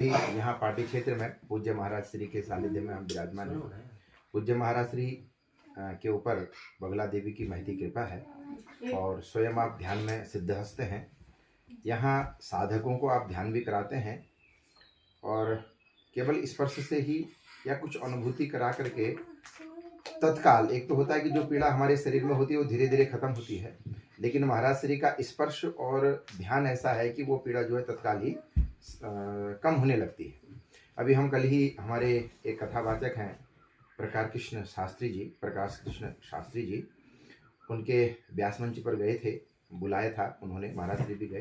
यहाँ पार्टी क्षेत्र में पूज्य महाराज श्री के सानिध्य में हम विराजमान हैं। पूज्य महाराज श्री के ऊपर बगला देवी की महती कृपा है और स्वयं आप ध्यान में सिद्धहस्त हैं। यहाँ साधकों को आप ध्यान भी कराते हैं और केवल स्पर्श से ही या कुछ अनुभूति करा करके तत्काल, एक तो होता है कि जो पीड़ा हमारे शरीर में होती है वो धीरे धीरे खत्म होती है, लेकिन महाराज श्री का स्पर्श और ध्यान ऐसा है कि वो पीड़ा जो है तत्काल ही कम होने लगती है। अभी हम कल ही हमारे एक कथावाचक हैं प्रकाश कृष्ण शास्त्री जी, उनके व्यास मंच पर गए थे, बुलाया था उन्होंने, महाराज श्री भी गए,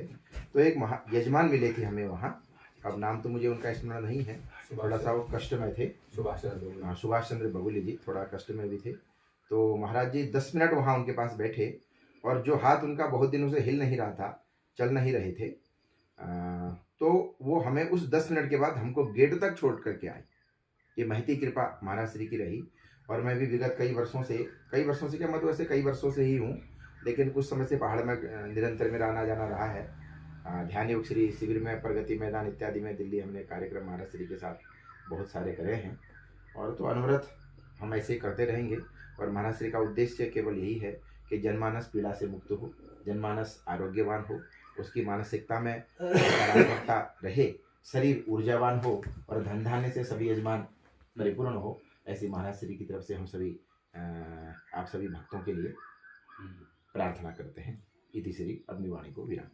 तो एक यजमान मिले थे हमें वहाँ। अब नाम तो मुझे उनका स्मरण नहीं है, थोड़ा सा वो कष्ट में थे, सुभाष चंद्र बगुली जी थोड़ा कष्ट में भी थे। तो महाराज जी 10 मिनट वहाँ उनके पास बैठे और जो हाथ उनका बहुत दिनों से हिल नहीं रहा था, चल नहीं रहे थे, तो वो हमें उस 10 मिनट के बाद हमको गेट तक छोड़ करके आए। ये महती कृपा महाराज श्री की रही। और मैं भी विगत कई वर्षों से क्या मतलब वैसे कई वर्षों से ही हूँ, लेकिन कुछ समय से पहाड़ में निरंतर मेरा आना जाना रहा है। ध्यान योग श्री शिविर में, प्रगति मैदान इत्यादि में दिल्ली हमने कार्यक्रम महाराज श्री के साथ बहुत सारे करे हैं और तो अनवरत हम ऐसे ही करते रहेंगे। और महाराज श्री का उद्देश्य केवल यही है कि जनमानस पीड़ा से मुक्त हो, जनमानस आरोग्यवान हो, उसकी मानसिकता में सकारात्मकता रहे, शरीर ऊर्जावान हो और धन धान्य से सभी यजमान परिपूर्ण हो। ऐसी महाराज श्री की तरफ से हम सभी आप सभी भक्तों के लिए प्रार्थना करते हैं। इति श्री अपनी वाणी को विराम।